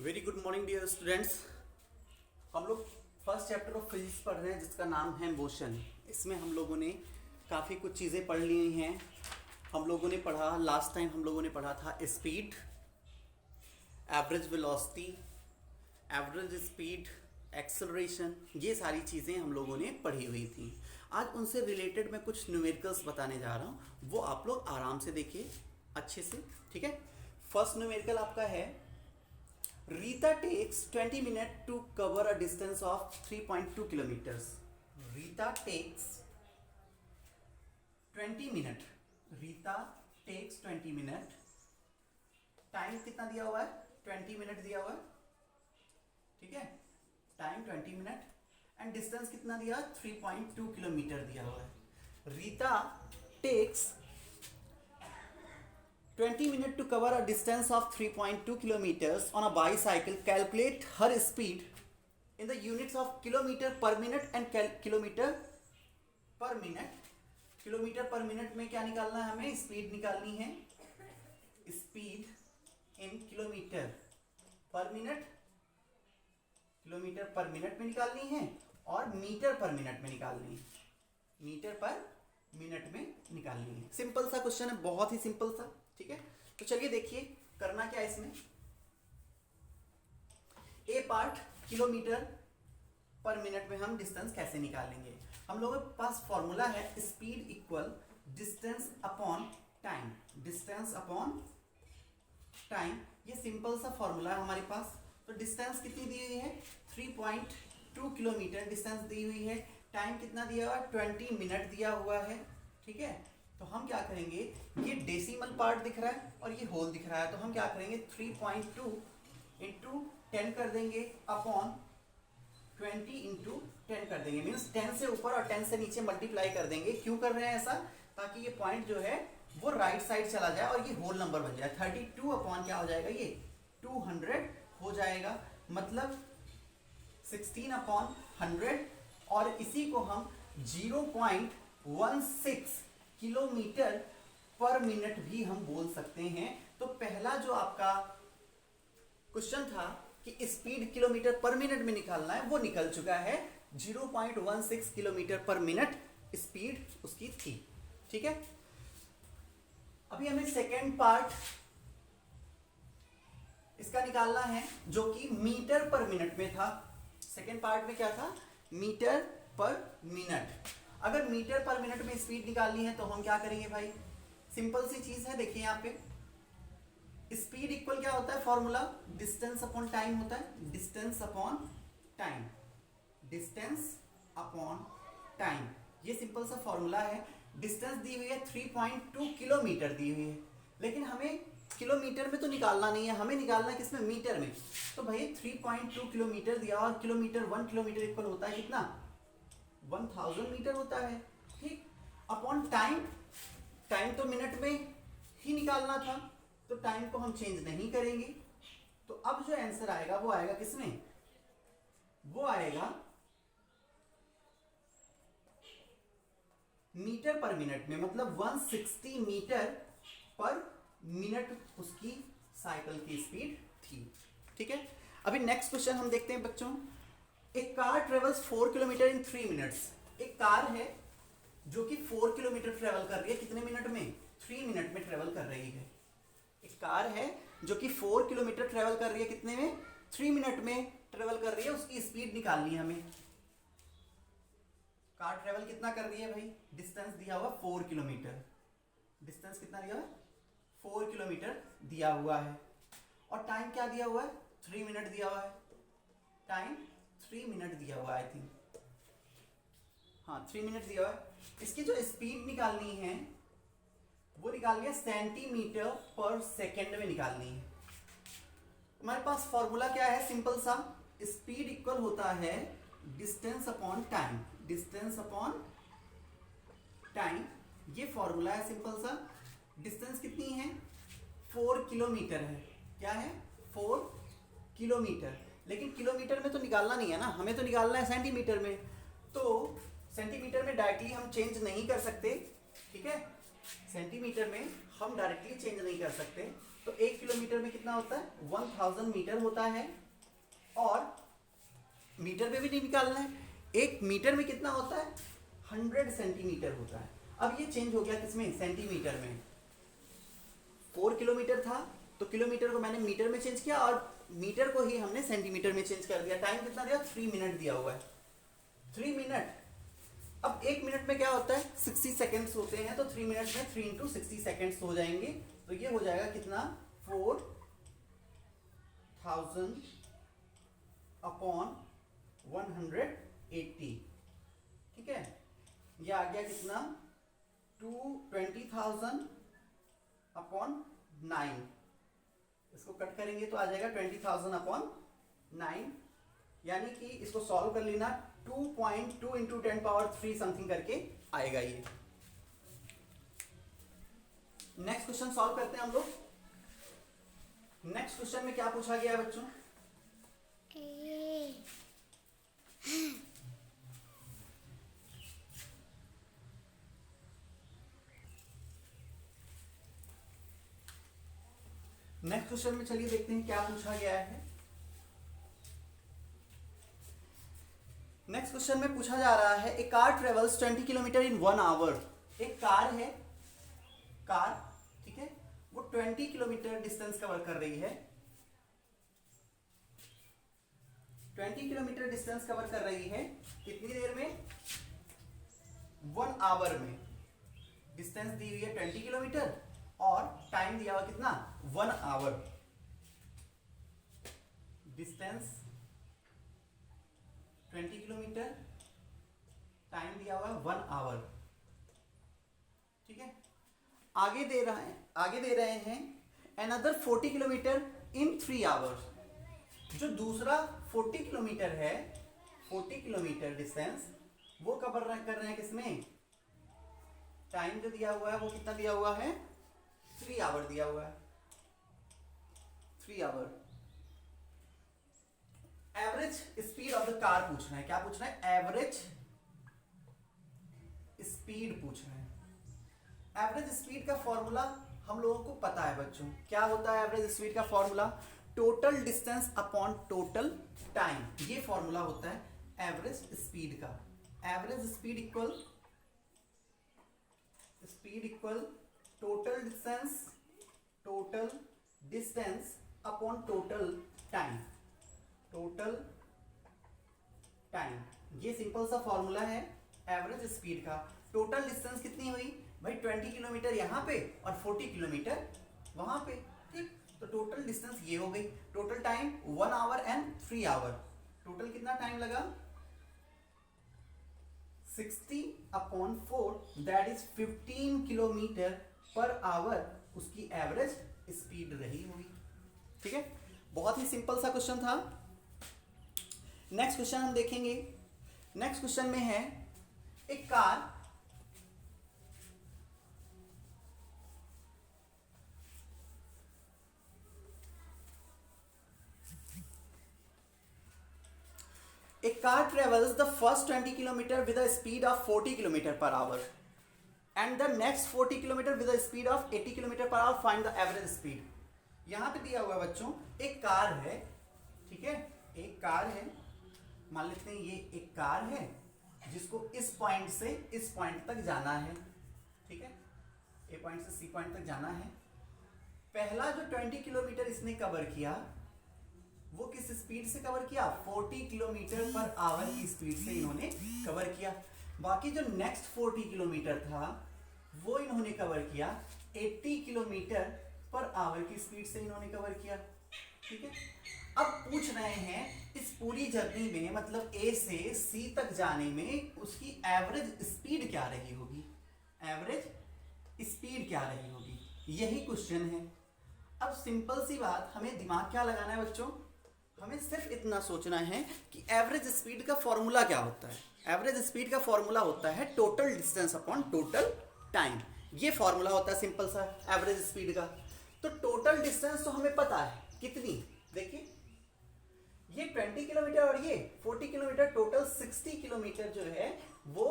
Very good morning dear students. हम लोग first chapter of physics पढ़ रहे हैं जिसका नाम है मोशन। इसमें हम लोगों ने काफ़ी कुछ चीज़ें पढ़ ली हैं। हम लोगों ने पढ़ा, लास्ट टाइम हम लोगों ने पढ़ा था speed, average velocity, average speed, acceleration, ये सारी चीज़ें हम लोगों ने पढ़ी हुई थी। आज उनसे रिलेटेड मैं कुछ न्यूमेरिकल्स बताने जा रहा हूँ, वो आप लोग आराम से देखिए अच्छे से, ठीक है। फर्स्ट न्यूमेरिकल आपका है, Rita takes 20 minute to cover a distance of 3.2 kilometres. Rita takes 20 minute, Rita takes 20 minute. Time कितना दिया हुआ है? 20 मिनट दिया हुआ है, ठीक है। टाइम 20 मिनट एंड डिस्टेंस कितना दिया? 3.2 किलोमीटर दिया हुआ है। Rita takes 20 minutes to cover a distance of 3.2 kilometers on a bicycle. Calculate her speed in the units of kilometer per minute and kilometer per minute. Kilometre पर minute में क्या निकालना है हमें? स्पीड निकालनी है। स्पीड इन किलोमीटर पर minute, kilometre पर मिनट में निकालनी है और मीटर पर मिनट में निकालनी है, मीटर पर मिनट में निकालनी है। सिंपल सा क्वेश्चन है, बहुत ही सिंपल सा, ठीक है। तो चलिए देखिए करना क्या है इसमें। ए पार्ट किलोमीटर पर मिनट में हम डिस्टेंस कैसे निकालेंगे। हम लोगों के पास फॉर्मूला है speed equal distance upon time, distance upon time. ये सिंपल सा फॉर्मूला है हमारे पास। तो डिस्टेंस कितनी दी हुई है? 3.2 किलोमीटर डिस्टेंस दी हुई है। टाइम कितना दिया हुआ है? 20 मिनट दिया हुआ है, ठीक है। तो हम क्या करेंगे, ये डेसिमल पार्ट दिख रहा है और ये होल दिख रहा है, तो हम क्या करेंगे 3.2 इंटू 10 कर देंगे अपॉन 20 इंटू 10 कर देंगे। मीन्स 10 से ऊपर और 10 से नीचे मल्टीप्लाई कर देंगे। क्यों कर रहे हैं ऐसा? ताकि ये पॉइंट जो है वो राइट साइड चला जाए और ये होल नंबर बन जाए। 32 अपॉन क्या हो जाएगा? ये 200 हो जाएगा, मतलब 16 अपॉन 100। और इसी को हम 0.16 किलोमीटर पर मिनट भी हम बोल सकते हैं। तो पहला जो आपका क्वेश्चन था कि स्पीड किलोमीटर पर मिनट में निकालना है, वो निकल चुका है। 0.16 किलोमीटर पर मिनट स्पीड उसकी थी, ठीक है। अभी हमें सेकेंड पार्ट इसका निकालना है जो कि मीटर पर मिनट में था। सेकेंड पार्ट में क्या था? मीटर पर मिनट। अगर मीटर पर मिनट में स्पीड निकालनी है तो हम क्या करेंगे भाई? सिंपल सी चीज है, देखिए यहाँ पे स्पीड इक्वल क्या होता है? फॉर्मूला डिस्टेंस अपॉन टाइम होता है। Distance upon time, distance upon time, ये सिंपल सा फॉर्मूला है। डिस्टेंस दी हुई है 3.2 किलोमीटर दी हुई है, लेकिन हमें किलोमीटर में तो निकालना नहीं है, हमें निकालना है किसमें? मीटर में। तो भाई 3.2 किलोमीटर दिया और किलोमीटर 1 किलोमीटर इक्वल होता है कितना? 1000 मीटर होता है, ठीक। अपॉन टाइम, टाइम तो मिनट में ही निकालना था, तो टाइम को हम चेंज नहीं करेंगे। तो अब जो आंसर आएगा वो आएगा किसमें? वो आएगा मीटर पर मिनट में, मतलब 160 मीटर पर मिनट उसकी साइकिल की स्पीड थी, ठीक है। अभी नेक्स्ट क्वेश्चन हम देखते हैं बच्चों। एक कार ट्रेवल्स 4 किलोमीटर इन 3 मिनट्स। एक कार है जो कि 4 किलोमीटर ट्रेवल कर रही है, कितने मिनट में? 3 मिनट में ट्रेवल कर रही है। एक कार है जो कि 4 किलोमीटर ट्रेवल कर रही है, कितने में? 3 मिनट में ट्रेवल कर रही है। उसकी स्पीड निकालनी है हमें। कार ट्रेवल कितना कर रही है भाई? डिस्टेंस दिया हुआ 4 किलोमीटर। डिस्टेंस कितना दिया हुआ है? 4 किलोमीटर दिया हुआ है। और टाइम क्या दिया हुआ है? 3 मिनट दिया हुआ है। टाइम 3 मिनट दिया हुआ है, आई थिंक, हाँ 3 मिनट दिया हुआ है। इसकी जो स्पीड निकालनी है वो निकालनी है सेंटीमीटर पर सेकेंड में निकालनी है। हमारे पास फॉर्मूला क्या है? सिंपल सा, स्पीड इक्वल होता है distance upon time, distance upon time, ये फॉर्मूला है सिंपल सा। डिस्टेंस कितनी है? 4 किलोमीटर है। क्या है? 4 किलोमीटर। लेकिन किलोमीटर में तो निकालना नहीं है ना, हमें तो निकालना है सेंटीमीटर में। तो सेंटीमीटर में डायरेक्टली हम चेंज नहीं कर सकते, ठीक है। सेंटीमीटर में हम डायरेक्टली चेंज नहीं कर सकते, तो 1 किलोमीटर में कितना होता है, 1000 मीटर होता है। और मीटर में भी नहीं निकालना है, 1 मीटर में कितना होता है, 100 सेंटीमीटर होता है। अब ये चेंज हो गया किसमें, सेंटीमीटर में। 4 किलोमीटर था तो किलोमीटर को मैंने मीटर में चेंज किया और मीटर को ही हमने सेंटीमीटर में चेंज कर दिया। टाइम कितना दिया, 3 मिनट दिया हुआ है, 3 मिनट। अब 1 मिनट में क्या होता है, 60 सेकेंड्स होते हैं, तो 3 मिनट में 3 इंटू 60 सेकेंड्स हो जाएंगे। तो ये हो जाएगा कितना, 4000 अपॉन 180। ठीक है, ये आ गया कितना, 20,000 अपॉन 9। इसको कट करेंगे तो आ जाएगा 20,000 अपॉन 9, यानी कि इसको सॉल्व कर लेना, 2.2 इंटू 10 पावर 3 समथिंग करके आएगा ये। नेक्स्ट क्वेश्चन सॉल्व करते हैं हम लोग। नेक्स्ट क्वेश्चन में क्या पूछा गया है बच्चों, नेक्स्ट क्वेश्चन में चलिए देखते हैं क्या पूछा गया है। नेक्स्ट क्वेश्चन में पूछा जा रहा है, a car travels 20 kilometre in 1 hour. एक कार है, कार, ठीक है, वो 20 किलोमीटर डिस्टेंस कवर कर रही है, 20 किलोमीटर डिस्टेंस कवर कर रही है कितनी देर में, 1 आवर में। डिस्टेंस दी हुई है 20 किलोमीटर और टाइम दिया हुआ कितना, 1 आवर। डिस्टेंस 20 किलोमीटर, टाइम दिया हुआ 1 आवर। ठीक है, आगे दे रहे हैं अनदर 40 किलोमीटर इन 3 आवर्स। जो दूसरा 40 किलोमीटर है, 40 किलोमीटर डिस्टेंस वो कवर कर रहे हैं किसमें, टाइम जो दिया हुआ है वो कितना दिया हुआ है, 3 आवर दिया हुआ है, 3 hour. Average speed of the car पूछना है, क्या पूछना है, एवरेज स्पीड पूछना है। एवरेज स्पीड का फॉर्मूला हम लोगों को पता है बच्चों, क्या होता है एवरेज स्पीड का formula, total distance upon total time. ये फॉर्मूला होता है एवरेज स्पीड का। Average speed equal total distance upon total time. ये सिंपल सा फॉर्मूला है एवरेज स्पीड का। टोटल डिस्टेंस कितनी हुई भाई, 20 किलोमीटर यहाँ पे और 40 किलोमीटर वहां पे। ठीक, तो टोटल डिस्टेंस ये हो गई। Total time 1 hour and 3 hour. Total कितना टाइम लगा, 60/4 that is 15 kilometre per hour उसकी एवरेज स्पीड रही होगी। ठीक है, बहुत ही सिंपल सा क्वेश्चन था। नेक्स्ट क्वेश्चन हम देखेंगे। नेक्स्ट क्वेश्चन में है, एक car travels the first 20 kilometer with a speed of 40 kilometer per hour and the next 40 kilometer with a speed of 80 kilometer per hour. Find the average speed. यहां पे दिया हुआ है बच्चों, एक कार है, ठीक है, एक कार है, मान लेते हैं ये एक कार है जिसको इस पॉइंट से इस पॉइंट तक जाना है। ठीक है, ए पॉइंट से सी पॉइंट तक जाना है। पहला जो 20 किलोमीटर इसने कवर किया वो किस स्पीड से कवर किया, 40 किलोमीटर पर आवर की स्पीड से इन्होंने कवर किया। बाकी जो नेक्स्ट 40 किलोमीटर था वो इन्होंने कवर किया 80 किलोमीटर पर आवर की स्पीड से इन्होंने कवर किया। ठीक है, अब पूछ रहे हैं इस पूरी जर्नी में, मतलब ए से सी तक जाने में उसकी एवरेज स्पीड क्या रही होगी, एवरेज स्पीड क्या रही होगी, यही क्वेश्चन है। अब सिंपल सी बात, हमें दिमाग क्या लगाना है बच्चों, हमें सिर्फ इतना सोचना है कि एवरेज स्पीड का फॉर्मूला क्या होता है। एवरेज स्पीड का फॉर्मूला होता है total distance upon total time. ये फॉर्मूला होता है सिंपल सा एवरेज स्पीड का। तो टोटल डिस्टेंस तो हमें पता है कितनी, देखिए ये 20 किलोमीटर और ये 40 किलोमीटर, टोटल 60 किलोमीटर जो है वो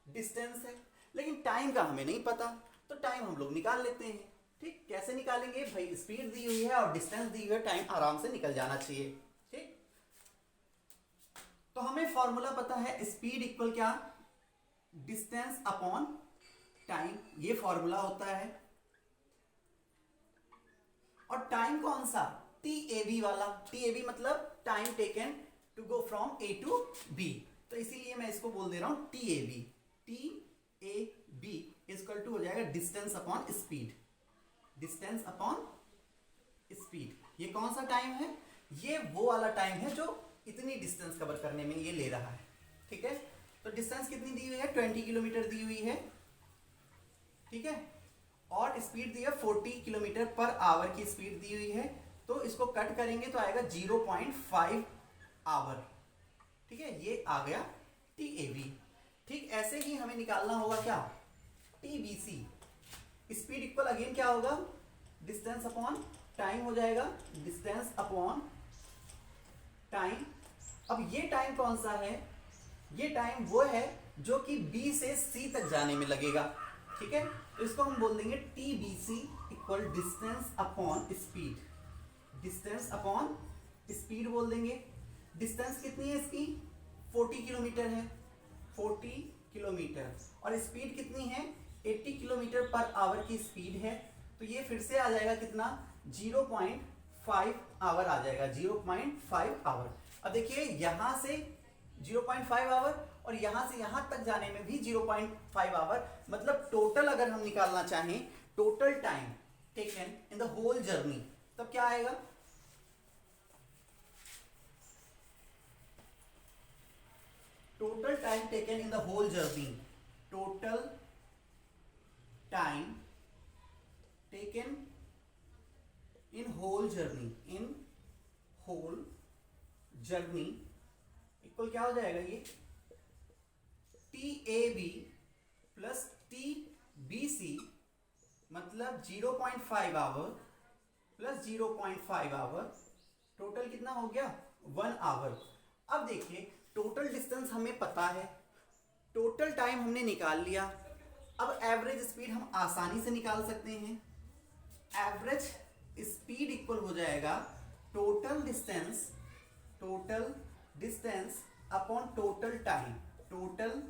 डिस्टेंस है। लेकिन टाइम का हमें नहीं पता, तो टाइम हम लोग निकाल लेते हैं। ठीक, कैसे निकालेंगे भाई, स्पीड दी हुई है और डिस्टेंस दी हुई है, टाइम आराम से निकल जाना चाहिए। ठीक, तो हमें फॉर्मूला पता है, स्पीड इक्वल क्या, डिस्टेंस अपॉन टाइम, ये फॉर्मूला होता है। और टाइम कौन सा, TAB वाला, TAB मतलब time taken to go from A to B, तो इसीलिए मैं इसको बोल दे रहा हूं TAB। TAB इक्वल टू हो जाएगा distance upon speed, distance upon speed. ये कौन सा टाइम है, ये वो वाला टाइम है जो इतनी डिस्टेंस कवर करने में ये ले रहा है। ठीक है, तो डिस्टेंस कितनी दी हुई है, 20 किलोमीटर दी हुई है। ठीक है, और स्पीड दी है 40 किलोमीटर पर आवर की स्पीड दी हुई है, तो इसको कट करेंगे तो आएगा 0.5 आवर। ठीक है, ये आ गया TAB। ठीक, ऐसे ही हमें निकालना होगा क्या, TBC। स्पीड इक्वल अगेन क्या होगा, डिस्टेंस अपॉन टाइम हो जाएगा, डिस्टेंस अपॉन टाइम। अब ये टाइम कौन सा है, ये टाइम वो है जो कि B से C तक जाने में लगेगा। ठीक है, तो इसको हम बोल देंगे TBC equal distance upon speed, distance upon speed बोल देंगे। डिस्टेंस कितनी है इसकी, 40 किलोमीटर है, 40 किलोमीटर, और स्पीड कितनी है, 80 किलोमीटर पर आवर की स्पीड है, तो ये फिर से आ जाएगा कितना, 0.5 आवर आ जाएगा, 0.5 आवर। अब देखिए यहां से 0.5 आवर और यहां से यहां तक जाने में भी 0.5 आवर, मतलब टोटल अगर हम निकालना चाहें, total time taken in the whole journey, तब क्या आएगा, total time taken in the whole journey, total time taken in whole journey, in whole journey equal क्या हो जाएगा, ये TAB प्लस TBC, मतलब 0.5 आवर प्लस 0.5 आवर, टोटल कितना हो गया, 1 आवर। अब देखिए टोटल डिस्टेंस हमें पता है, टोटल टाइम हमने निकाल लिया, अब एवरेज स्पीड हम आसानी से निकाल सकते हैं। एवरेज स्पीड इक्वल हो जाएगा total distance upon total time, total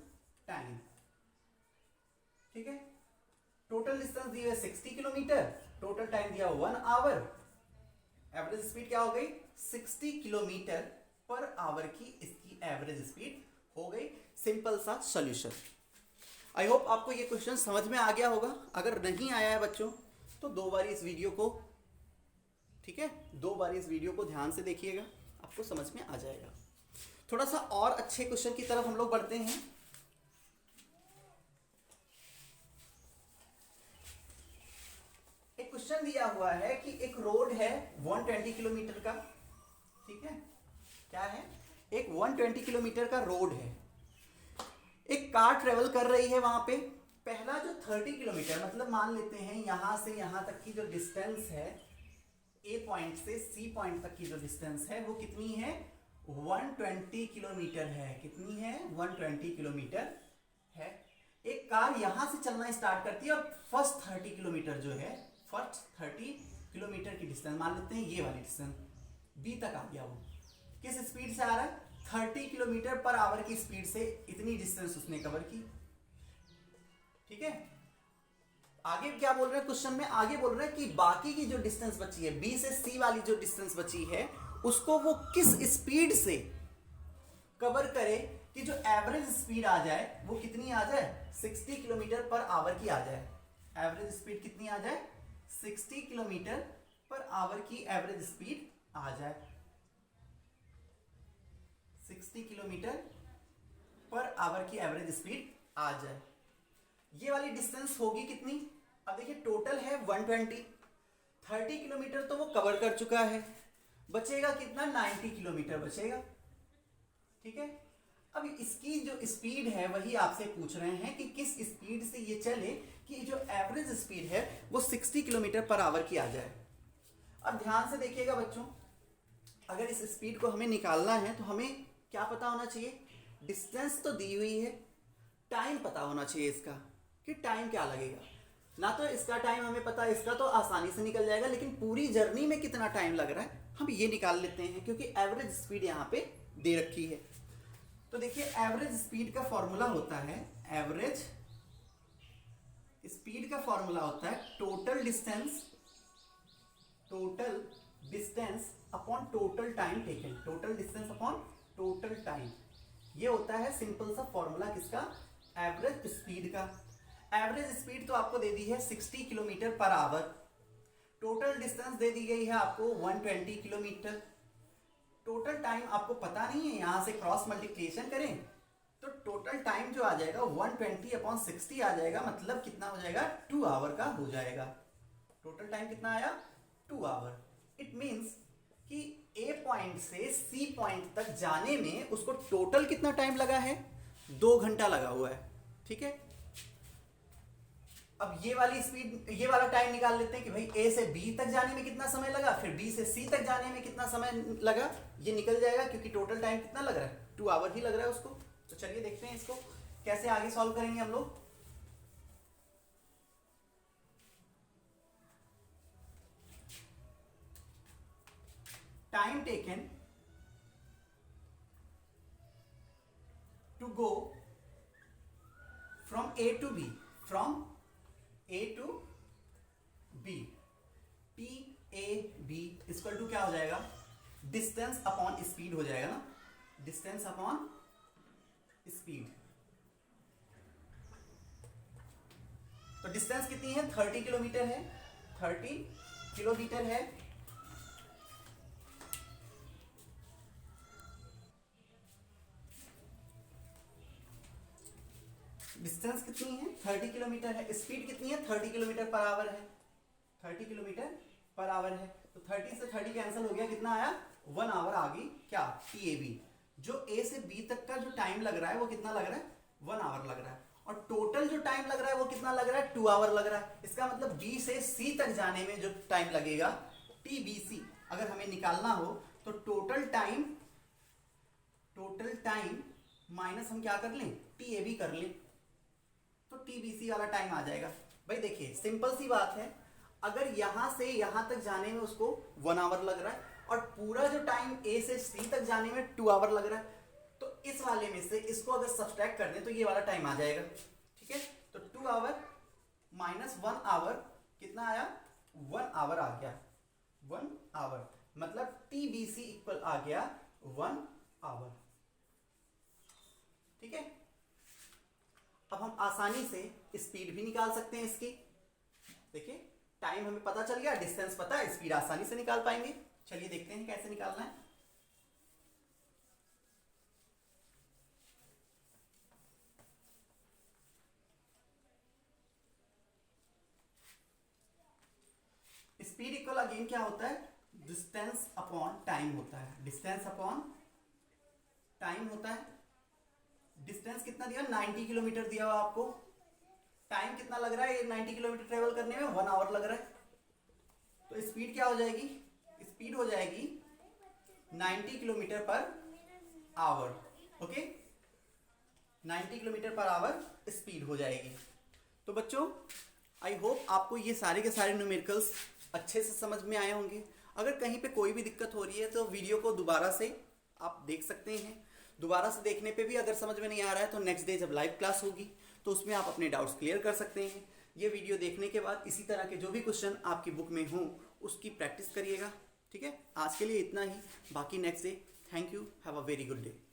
time. ठीक है, टोटल डिस्टेंस दी है 60 किलोमीटर, टोटल टाइम दिया 1 आवर, एवरेज स्पीड क्या हो गई, 60 किलोमीटर पर आवर की इसकी एवरेज स्पीड हो गई। सिंपल सा सॉल्यूशन। आई होप आपको ये क्वेश्चन समझ में आ गया होगा। अगर नहीं आया है बच्चों तो 2 बार इस वीडियो को, ठीक है, 2 बार इस वीडियो को ध्यान से देखिएगा, आपको समझ में आ जाएगा। थोड़ा सा और अच्छे क्वेश्चन की तरफ हम लोग बढ़ते हैं। एक क्वेश्चन दिया हुआ है कि एक रोड है 120 किलोमीटर का, ठीक है, क्या है, एक 120 किलोमीटर का रोड है, एक कार ट्रेवल कर रही है वहां पे। पहला जो 30 किलोमीटर, मतलब मान लेते हैं यहां से यहां तक की जो डिस्टेंस है, ए पॉइंट से सी पॉइंट तक की जो डिस्टेंस है वो कितनी है, 120 किलोमीटर है। कितनी है, 120 किलोमीटर है। एक कार यहां से चलना स्टार्ट करती है और फर्स्ट 30 किलोमीटर जो है, फर्स्ट 30 किलोमीटर की डिस्टेंस मान लेते हैं, ये वाली डिस्टेंस बी तक आ गया। वो किस स्पीड से आ रहा है, 30 किलोमीटर पर आवर की स्पीड से इतनी डिस्टेंस उसने कवर की। ठीक है, आगे क्या बोल रहे हैं क्वेश्चन में, आगे बोल रहे हैं कि बाकी की जो डिस्टेंस बची है, बी से सी वाली जो डिस्टेंस बची है, उसको वो किस स्पीड से कवर करे कि जो एवरेज स्पीड आ जाए वो कितनी आ जाए, 60 किलोमीटर पर आवर की आ जाए। एवरेज स्पीड कितनी आ जाए, 60 किलोमीटर पर आवर की एवरेज स्पीड आ जाए। 60 किलोमीटर पर आवर की एवरेज स्पीड आ जाए। ये वाली डिस्टेंस होगी कितनी, अब देखिए टोटल है 120, 30 किलोमीटर तो वो कवर कर चुका है, बचेगा कितना, 90 किलोमीटर बचेगा। ठीक है, अब इसकी जो स्पीड है वही आपसे पूछ रहे हैं कि किस स्पीड से ये चले कि जो एवरेज स्पीड है वो 60 किलोमीटर पर आवर की आ जाए। अब ध्यान से देखिएगा बच्चों, अगर इस स्पीड को हमें निकालना है तो हमें क्या पता होना चाहिए, डिस्टेंस तो दी हुई है, टाइम पता होना चाहिए इसका कि टाइम क्या लगेगा। ना तो इसका टाइम हमें पता है, इसका तो आसानी से निकल जाएगा, लेकिन पूरी जर्नी में कितना टाइम लग रहा है हम ये निकाल लेते हैं, क्योंकि एवरेज स्पीड यहाँ पे दे रखी है। तो देखिए एवरेज स्पीड का फॉर्मूला होता है, एवरेज स्पीड का फॉर्मूला होता है total distance upon total time taken, total distance upon total time. ये होता है सिंपल सा फॉर्मूला किसका, एवरेज स्पीड का। एवरेज स्पीड तो आपको दे दी है 60 kilometre per hour, total distance दे दी गई है आपको 120 किलोमीटर, टोटल टाइम आपको पता नहीं है, यहां से क्रॉस मल्टीप्लिकेशन करें तो टोटल टाइम जो आ जाएगा 120 अपॉन 60 आ जाएगा, मतलब कितना हो जाएगा 2 आवर का हो जाएगा। टोटल टाइम कितना आया 2 आवर। इट मीन्स कि ए पॉइंट से सी पॉइंट तक जाने में उसको टोटल कितना टाइम लगा है, 2 घंटा लगा हुआ है। ठीक है, अब ये वाली स्पीड, ये वाला टाइम निकाल लेते हैं कि भाई ए से बी तक जाने में कितना समय लगा, फिर बी से सी तक जाने में कितना समय लगा, ये निकल जाएगा, क्योंकि टोटल टाइम कितना लग रहा है 2 आवर ही लग रहा है उसको। तो चलिए देखते हैं इसको कैसे आगे सॉल्व करेंगे हम लोग। Time taken to go from A to B, from A to B, T A B equal to क्या हो जाएगा, डिस्टेंस अपॉन स्पीड हो जाएगा ना, डिस्टेंस अपॉन स्पीड। तो डिस्टेंस कितनी है 30 किलोमीटर है, 30 किलोमीटर है। डिस्टेंस कितनी है 30 किलोमीटर है, स्पीड कितनी है 30 किलोमीटर पर आवर है, 30 किलोमीटर पर आवर है। तो 30 से 30 कैंसिल हो गया, कितना आया 1 आवर आ गई क्या, टी ए बी। जो ए से बी तक का जो टाइम लग रहा है वो कितना लग रहा है 1 आवर लग रहा है, और टोटल जो टाइम लग रहा है वो कितना लग रहा है 2 आवर लग रहा है। इसका मतलब बी से सी तक जाने में जो टाइम लगेगा टी बी सी अगर हमें निकालना हो तो टोटल टाइम माइनस हम क्या कर लें टी ए बी कर लें, तो टी बी सी वाला टाइम आ जाएगा। भाई देखिए सिंपल सी बात है, अगर यहां से यहां तक जाने में उसको 1 आवर लग रहा है और पूरा जो टाइम ए से सी तक जाने में 2 आवर लग रहा है, तो इस वाले में से इसको अगर सब्सट्रैक्ट कर दें तो ये वाला टाइम आ जाएगा। ठीक है, तो 2 आवर माइनस 1 आवर कितना आया 1 आवर आ गया, 1 आवर मतलब टी बी सी इक्वल आ गया 1 आवर। ठीक है, अब हम आसानी से स्पीड भी निकाल सकते हैं इसकी। देखिए टाइम हमें पता चल गया, डिस्टेंस पता है, स्पीड आसानी से निकाल पाएंगे। चलिए देखते हैं कैसे निकालना है। स्पीड इक्वल अगेन क्या होता है, डिस्टेंस अपॉन टाइम होता है, डिस्टेंस अपॉन टाइम होता है। डिस्टेंस कितना दिया 90 किलोमीटर दिया हुआ आपको, टाइम कितना लग रहा है ये 90 किलोमीटर ट्रेवल करने में 1 आवर लग रहा है। तो स्पीड क्या हो जाएगी, स्पीड हो जाएगी 90 kilometre per our. Okay, 90 kilometre per our speed हो जाएगी। तो बच्चों आई होप आपको ये सारे के सारे न्यूमेरिकल्स अच्छे से समझ में आए होंगे। अगर कहीं पे कोई भी दिक्कत हो रही है तो वीडियो को दोबारा से आप देख सकते हैं। दोबारा से देखने पे भी अगर समझ में नहीं आ रहा है तो नेक्स्ट डे जब लाइव क्लास होगी तो उसमें आप अपने डाउट्स क्लियर कर सकते हैं। ये वीडियो देखने के बाद इसी तरह के जो भी क्वेश्चन आपकी बुक में हों उसकी प्रैक्टिस करिएगा। ठीक है, आज के लिए इतना ही, बाकी next day. Thank you, have a very good day.